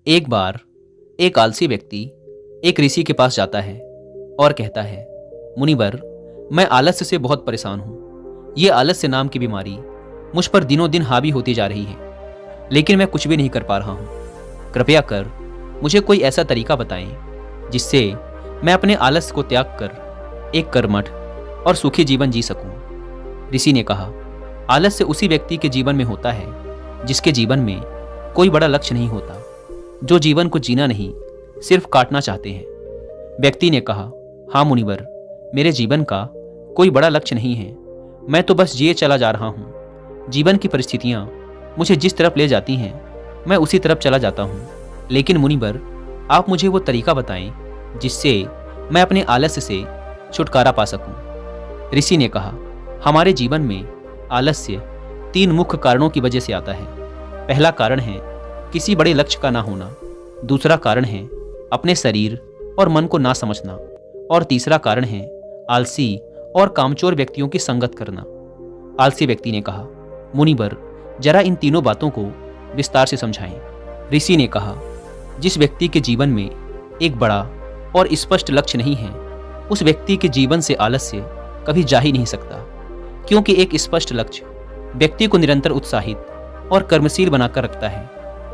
एक बार एक आलसी व्यक्ति एक ऋषि के पास जाता है और कहता है, मुनिवर, मैं आलस्य से बहुत परेशान हूँ। ये आलस्य नाम की बीमारी मुझ पर दिनों दिन हावी होती जा रही है, लेकिन मैं कुछ भी नहीं कर पा रहा हूँ। कृपया कर मुझे कोई ऐसा तरीका बताएं जिससे मैं अपने आलस्य को त्याग कर एक कर्मठ और सुखी जीवन जी सकूं। ऋषि ने कहा, आलस्य उसी व्यक्ति के जीवन में होता है जिसके जीवन में कोई बड़ा लक्ष्य नहीं होता, जो जीवन को जीना नहीं सिर्फ काटना चाहते हैं। व्यक्ति ने कहा, हाँ मुनिवर, मेरे जीवन का कोई बड़ा लक्ष्य नहीं है, मैं तो बस जिए चला जा रहा हूँ। जीवन की परिस्थितियाँ मुझे जिस तरफ ले जाती हैं मैं उसी तरफ चला जाता हूँ। लेकिन मुनिवर, आप मुझे वो तरीका बताएं जिससे मैं अपने आलस्य से छुटकारा पा सकूं। ऋषि ने कहा, हमारे जीवन में आलस्य 3 मुख्य कारणों की वजह से आता है। पहला कारण है किसी बड़े लक्ष्य का ना होना, दूसरा कारण है अपने शरीर और मन को ना समझना, और तीसरा कारण है आलसी और कामचोर व्यक्तियों की संगत करना। आलसी व्यक्ति ने कहा, मुनिवर, जरा इन तीनों बातों को विस्तार से समझाएं। ऋषि ने कहा, जिस व्यक्ति के जीवन में एक बड़ा और स्पष्ट लक्ष्य नहीं है, उस व्यक्ति के जीवन से आलस्य कभी जा ही नहीं सकता, क्योंकि एक स्पष्ट लक्ष्य व्यक्ति को निरंतर उत्साहित और कर्मशील बनाकर रखता है।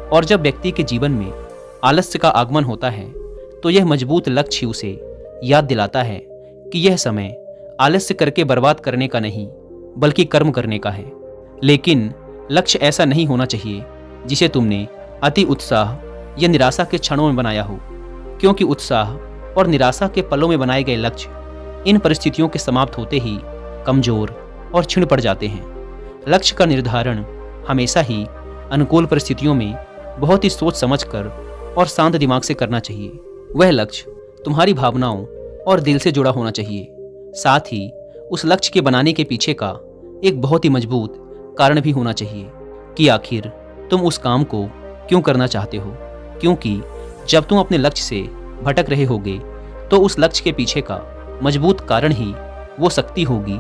और जब व्यक्ति के जीवन में आलस्य का आगमन होता है तो यह मजबूत लक्ष्य ही उसे याद दिलाता है कि यह समय आलस्य करके बर्बाद करने का नहीं बल्कि कर्म करने का है। लेकिन लक्ष्य ऐसा नहीं होना चाहिए जिसे तुमने अति उत्साह या निराशा के क्षणों में बनाया हो, क्योंकि उत्साह और निराशा के पलों में बनाए गए लक्ष्य इन परिस्थितियों के समाप्त होते ही कमजोर और क्षीण पड़ जाते हैं। लक्ष्य का निर्धारण हमेशा ही अनुकूल परिस्थितियों में बहुत ही सोच समझकर और शांत दिमाग से करना चाहिए। वह लक्ष्य तुम्हारी भावनाओं और दिल से जुड़ा होना चाहिए। साथ ही उस लक्ष्य के बनाने के पीछे का एक बहुत ही मजबूत कारण भी होना चाहिए कि आखिर तुम उस काम को क्यों करना चाहते हो, क्योंकि जब तुम अपने लक्ष्य से भटक रहे होगे तो उस लक्ष्य के पीछे का मजबूत कारण ही वो शक्ति होगी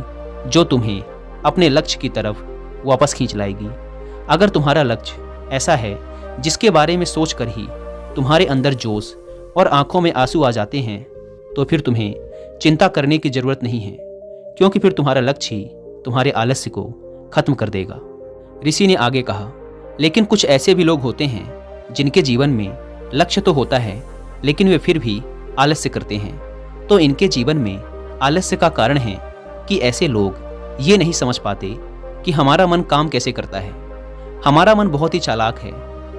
जो तुम्हें अपने लक्ष्य की तरफ वापस खींच लाएगी। अगर तुम्हारा लक्ष्य ऐसा है जिसके बारे में सोचकर ही तुम्हारे अंदर जोश और आंखों में आंसू आ जाते हैं, तो फिर तुम्हें चिंता करने की जरूरत नहीं है, क्योंकि फिर तुम्हारा लक्ष्य ही तुम्हारे आलस्य को खत्म कर देगा। ऋषि ने आगे कहा, लेकिन कुछ ऐसे भी लोग होते हैं जिनके जीवन में लक्ष्य तो होता है लेकिन वे फिर भी आलस्य करते हैं। तो इनके जीवन में आलस्य का कारण है कि ऐसे लोग ये नहीं समझ पाते कि हमारा मन काम कैसे करता है। हमारा मन बहुत ही चालाक है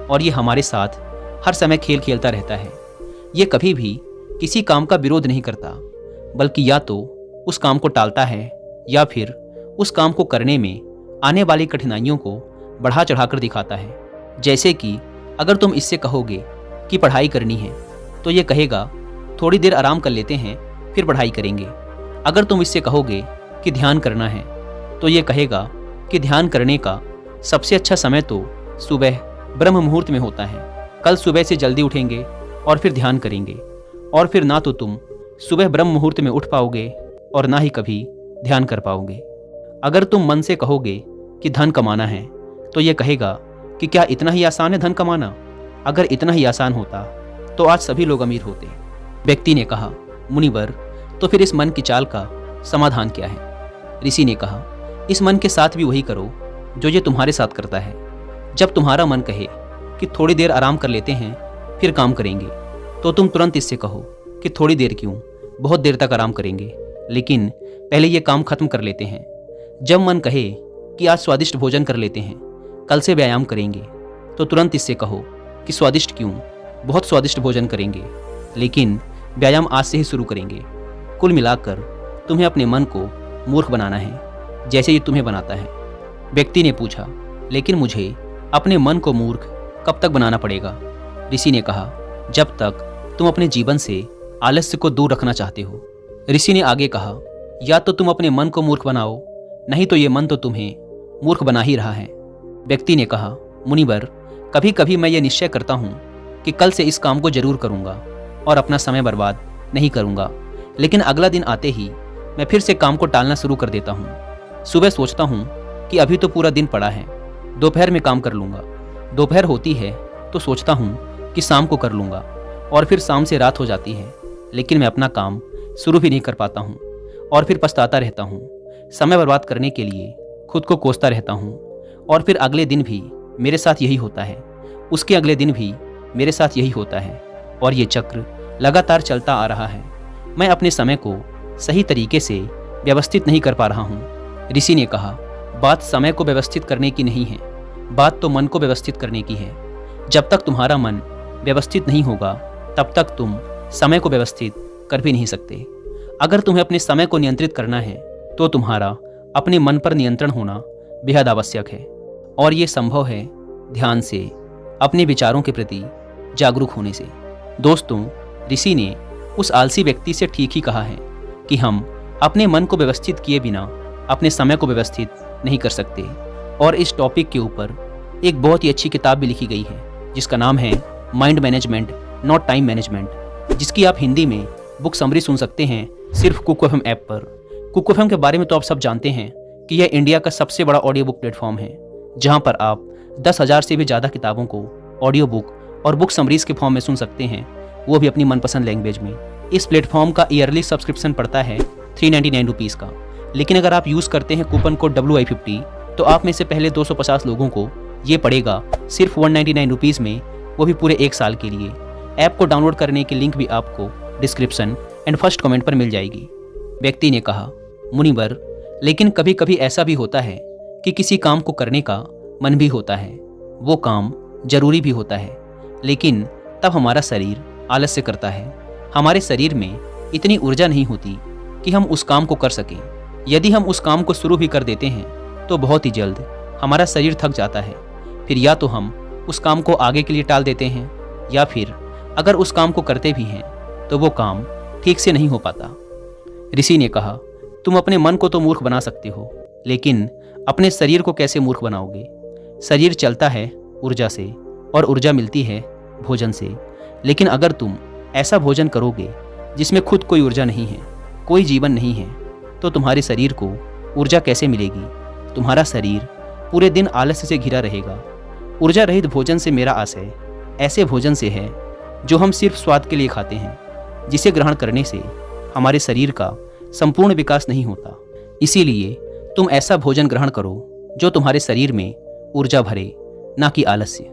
और ये हमारे साथ हर समय खेल खेलता रहता है। ये कभी भी किसी काम का विरोध नहीं करता, बल्कि या तो उस काम को टालता है या फिर उस काम को करने में आने वाली कठिनाइयों को बढ़ा चढ़ाकर दिखाता है। जैसे कि अगर तुम इससे कहोगे कि पढ़ाई करनी है तो ये कहेगा थोड़ी देर आराम कर लेते हैं फिर पढ़ाई करेंगे। अगर तुम इससे कहोगे कि ध्यान करना है तो ये कहेगा कि ध्यान करने का सबसे अच्छा समय तो सुबह ब्रह्म मुहूर्त में होता है। कल सुबह से जल्दी उठेंगे और फिर ध्यान करेंगे, और फिर ना तो तुम सुबह ब्रह्म मुहूर्त में उठ पाओगे और ना ही कभी ध्यान कर पाओगे। अगर तुम मन से कहोगे कि धन कमाना है तो ये कहेगा कि क्या इतना ही आसान है धन कमाना? अगर इतना ही आसान होता तो आज सभी लोग अमीर होते। व्यक्ति ने कहा, मुनिवर, तो फिर इस मन की चाल का समाधान क्या है? ऋषि ने कहा, इस मन के साथ भी वही करो जो ये तुम्हारे साथ करता है। जब तुम्हारा मन कहे कि थोड़ी देर आराम कर लेते हैं फिर काम करेंगे, तो तुम तुरंत इससे कहो कि थोड़ी देर क्यों, बहुत देर तक आराम करेंगे, लेकिन पहले ये काम खत्म कर लेते हैं। जब मन कहे कि आज स्वादिष्ट भोजन कर लेते हैं, कल से व्यायाम करेंगे, तो तुरंत इससे कहो कि स्वादिष्ट क्यों, बहुत स्वादिष्ट भोजन करेंगे, लेकिन व्यायाम आज से ही शुरू करेंगे। कुल मिलाकर तुम्हें अपने मन को मूर्ख बनाना है, जैसे ये तुम्हें बनाता है। व्यक्ति ने पूछा, लेकिन मुझे अपने मन को मूर्ख कब तक बनाना पड़ेगा? ऋषि ने कहा, जब तक तुम अपने जीवन से आलस्य को दूर रखना चाहते हो। ऋषि ने आगे कहा, या तो तुम अपने मन को मूर्ख बनाओ, नहीं तो ये मन तो तुम्हें मूर्ख बना ही रहा है। व्यक्ति ने कहा, मुनिवर, कभी कभी मैं ये निश्चय करता हूँ कि कल से इस काम को जरूर करूँगा और अपना समय बर्बाद नहीं करूँगा, लेकिन अगला दिन आते ही मैं फिर से काम को टालना शुरू कर देता हूँ। सुबह सोचता हूँ कि अभी तो पूरा दिन पड़ा है, दोपहर में काम कर लूँगा। दोपहर होती है तो सोचता हूँ कि शाम को कर लूँगा, और फिर शाम से रात हो जाती है, लेकिन मैं अपना काम शुरू भी नहीं कर पाता हूँ और फिर पछताता रहता हूँ। समय बर्बाद करने के लिए खुद को कोसता रहता हूँ और फिर अगले दिन भी मेरे साथ यही होता है, उसके अगले दिन भी मेरे साथ यही होता है और ये चक्र लगातार चलता आ रहा है। मैं अपने समय को सही तरीके से व्यवस्थित नहीं कर पा रहा हूँ। ऋषि ने कहा, बात समय को व्यवस्थित करने की नहीं है, बात तो मन को व्यवस्थित करने की है। जब तक तुम्हारा मन व्यवस्थित नहीं होगा तब तक तुम समय को व्यवस्थित कर भी नहीं सकते। अगर तुम्हें अपने समय को नियंत्रित करना है तो तुम्हारा अपने मन पर नियंत्रण होना बेहद आवश्यक है और ये संभव है ध्यान से, अपने विचारों के प्रति जागरूक होने से। दोस्तों, ऋषि ने उस आलसी व्यक्ति से ठीक ही कहा है कि हम अपने मन को व्यवस्थित किए बिना अपने समय को व्यवस्थित नहीं कर सकते। और इस टॉपिक के ऊपर एक बहुत ही अच्छी किताब भी लिखी गई है जिसका नाम है mind management not time management, जिसकी आप हिंदी में बुक समरी सुन सकते हैं सिर्फ कुक एफएम ऐप पर। कुक एफएम के बारे में तो आप सब जानते हैं कि यह इंडिया का सबसे बड़ा ऑडियो बुक प्लेटफॉर्म है, जहां पर आप 10,000 से भी ज़्यादा किताबों को ऑडियो बुक और बुक समरीज के फॉर्म में सुन सकते हैं, वो भी अपनी मनपसंद लैंग्वेज में। इस प्लेटफॉर्म का ईयरली सब्सक्रिप्शन पड़ता है 399 रुपीज़ का, लेकिन अगर आप यूज़ करते हैं कूपन कोड WI50 तो आप में से पहले 250 लोगों को ये पड़ेगा सिर्फ 199 रुपीज़ में, वो भी पूरे 1 साल के लिए। ऐप को डाउनलोड करने की लिंक भी आपको डिस्क्रिप्शन एंड फर्स्ट कमेंट पर मिल जाएगी। व्यक्ति ने कहा, मुनिवर, लेकिन कभी कभी ऐसा भी होता है कि किसी काम को करने का मन भी होता है, वो काम जरूरी भी होता है, लेकिन तब हमारा शरीर आलस्य करता है। हमारे शरीर में इतनी ऊर्जा नहीं होती कि हम उस काम को कर सकें। यदि हम उस काम को शुरू भी कर देते हैं तो बहुत ही जल्द हमारा शरीर थक जाता है। फिर या तो हम उस काम को आगे के लिए टाल देते हैं या फिर अगर उस काम को करते भी हैं तो वो काम ठीक से नहीं हो पाता। ऋषि ने कहा, तुम अपने मन को तो मूर्ख बना सकते हो, लेकिन अपने शरीर को कैसे मूर्ख बनाओगे? शरीर चलता है ऊर्जा से और ऊर्जा मिलती है भोजन से, लेकिन अगर तुम ऐसा भोजन करोगे जिसमें खुद कोई ऊर्जा नहीं है, कोई जीवन नहीं है, तो तुम्हारे शरीर को ऊर्जा कैसे मिलेगी? तुम्हारा शरीर पूरे दिन आलस्य से घिरा रहेगा। ऊर्जा रहित भोजन से मेरा आशय ऐसे भोजन से है जो हम सिर्फ स्वाद के लिए खाते हैं, जिसे ग्रहण करने से हमारे शरीर का संपूर्ण विकास नहीं होता। इसीलिए तुम ऐसा भोजन ग्रहण करो जो तुम्हारे शरीर में ऊर्जा भरे, ना कि आलस्य।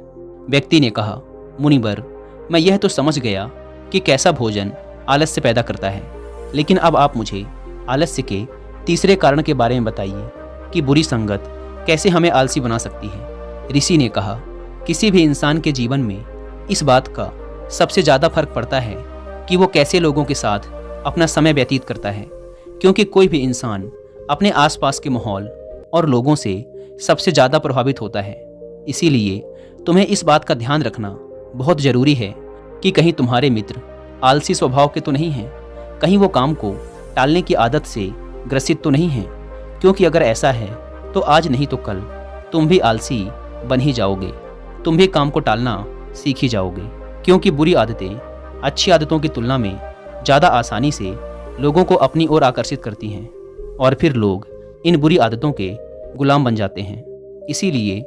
व्यक्ति ने कहा, मुनिवर, मैं यह तो समझ गया कि कैसा भोजन आलस्य पैदा करता है, लेकिन अब आप मुझे आलस्य के तीसरे कारण के बारे में बताइए कि बुरी संगत कैसे हमें आलसी बना सकती है। ऋषि ने कहा, किसी भी इंसान के जीवन में इस बात का सबसे ज़्यादा फर्क पड़ता है कि वो कैसे लोगों के साथ अपना समय व्यतीत करता है, क्योंकि कोई भी इंसान अपने आसपास के माहौल और लोगों से सबसे ज़्यादा प्रभावित होता है। इसीलिए तुम्हें इस बात का ध्यान रखना बहुत ज़रूरी है कि कहीं तुम्हारे मित्र आलसी स्वभाव के तो नहीं हैं, कहीं वो काम को टालने की आदत से ग्रसित तो नहीं हैं, क्योंकि अगर ऐसा है तो आज नहीं तो कल तुम भी आलसी बन ही जाओगे, तुम भी काम को टालना सीख ही जाओगे, क्योंकि बुरी आदतें अच्छी आदतों की तुलना में ज़्यादा आसानी से लोगों को अपनी ओर आकर्षित करती हैं और फिर लोग इन बुरी आदतों के गुलाम बन जाते हैं। इसीलिए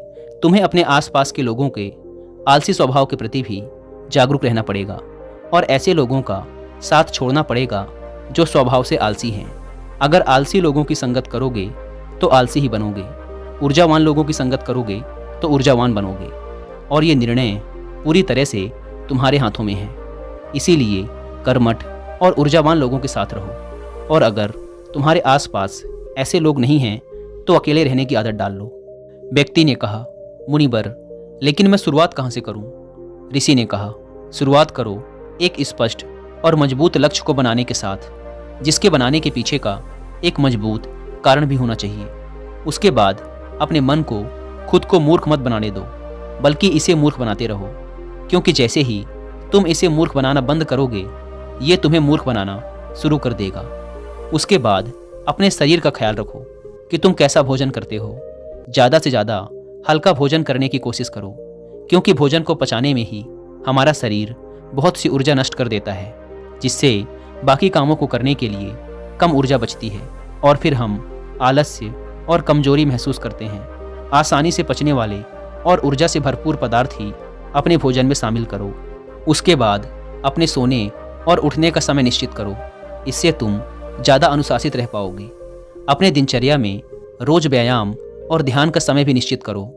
तुम्हें अपने आसपास के लोगों के आलसी स्वभाव के प्रति भी जागरूक रहना पड़ेगा और ऐसे लोगों का साथ छोड़ना पड़ेगा जो स्वभाव से आलसी हैं। अगर आलसी लोगों की संगत करोगे तो आलसी ही बनोगे, ऊर्जावान लोगों की संगत करोगे तो ऊर्जावान बनोगे, और ये निर्णय पूरी तरह से तुम्हारे हाथों में है। इसीलिए कर्मठ और ऊर्जावान लोगों के साथ रहो, और अगर तुम्हारे आसपास ऐसे लोग नहीं हैं तो अकेले रहने की आदत डाल लो। व्यक्ति ने कहा, मुनिवर, लेकिन मैं शुरुआत कहाँ से करूँ? ऋषि ने कहा, शुरुआत करो एक स्पष्ट और मजबूत लक्ष्य को बनाने के साथ, जिसके बनाने के पीछे का एक मजबूत कारण भी होना चाहिए। उसके बाद अपने मन को खुद को मूर्ख मत बनाने दो, बल्कि इसे मूर्ख बनाते रहो, क्योंकि जैसे ही तुम इसे मूर्ख बनाना बंद करोगे, ये तुम्हें मूर्ख बनाना शुरू कर देगा। उसके बाद अपने शरीर का ख्याल रखो कि तुम कैसा भोजन करते हो। ज़्यादा से ज़्यादा हल्का भोजन करने की कोशिश करो, क्योंकि भोजन को पचाने में ही हमारा शरीर बहुत सी ऊर्जा नष्ट कर देता है, जिससे बाकी कामों को करने के लिए कम ऊर्जा बचती है और फिर हम आलस्य और कमजोरी महसूस करते हैं। आसानी से पचने वाले और ऊर्जा से भरपूर पदार्थ ही अपने भोजन में शामिल करो। उसके बाद अपने सोने और उठने का समय निश्चित करो। इससे तुम ज़्यादा अनुशासित रह पाओगे। अपने दिनचर्या में रोज व्यायाम और ध्यान का समय भी निश्चित करो।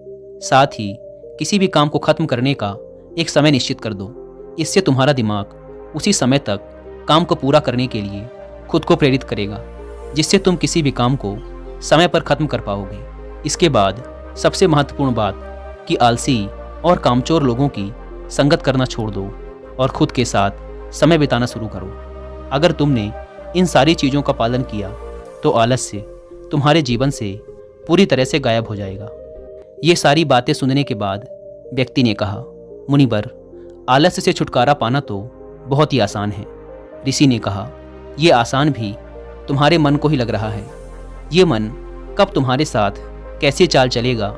साथ ही किसी भी काम को खत्म करने का एक समय निश्चित कर दो। इससे तुम्हारा दिमाग उसी समय तक काम को पूरा करने के लिए खुद को प्रेरित करेगा, जिससे तुम किसी भी काम को समय पर खत्म कर पाओगे। इसके बाद सबसे महत्वपूर्ण बात कि आलसी और कामचोर लोगों की संगत करना छोड़ दो और खुद के साथ समय बिताना शुरू करो। अगर तुमने इन सारी चीज़ों का पालन किया तो आलस्य तुम्हारे जीवन से पूरी तरह से गायब हो जाएगा। ये सारी बातें सुनने के बाद व्यक्ति ने कहा, मुनिवर, आलस्य से छुटकारा पाना तो बहुत ही आसान है। ऋषि ने कहा, ये आसान भी तुम्हारे मन को ही लग रहा है। ये मन कब तुम्हारे साथ कैसे चाल चलेगा,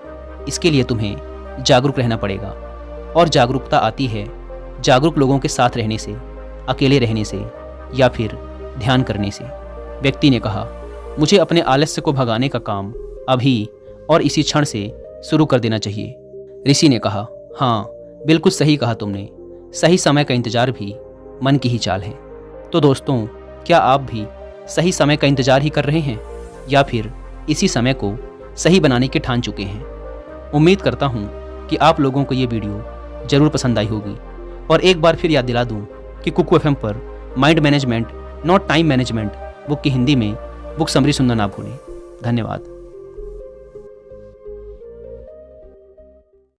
इसके लिए तुम्हें जागरूक रहना पड़ेगा। और जागरूकता आती है जागरूक लोगों के साथ रहने से, अकेले रहने से या फिर ध्यान करने से। व्यक्ति ने कहा, मुझे अपने आलस्य को भगाने का काम अभी और इसी क्षण से शुरू कर देना चाहिए। ऋषि ने कहा, हाँ, बिल्कुल सही कहा तुमने। सही समय का इंतजार भी मन की ही चाल है। तो दोस्तों, क्या आप भी सही समय का इंतजार ही कर रहे हैं या फिर इसी समय को सही बनाने के ठान चुके हैं? उम्मीद करता हूँ कि आप लोगों को ये वीडियो ज़रूर पसंद आई होगी। और एक बार फिर याद दिला दूँ कि कुकू एफएम पर mind management not time management book की हिंदी में बुक समरी सुनना ना भूलें। धन्यवाद।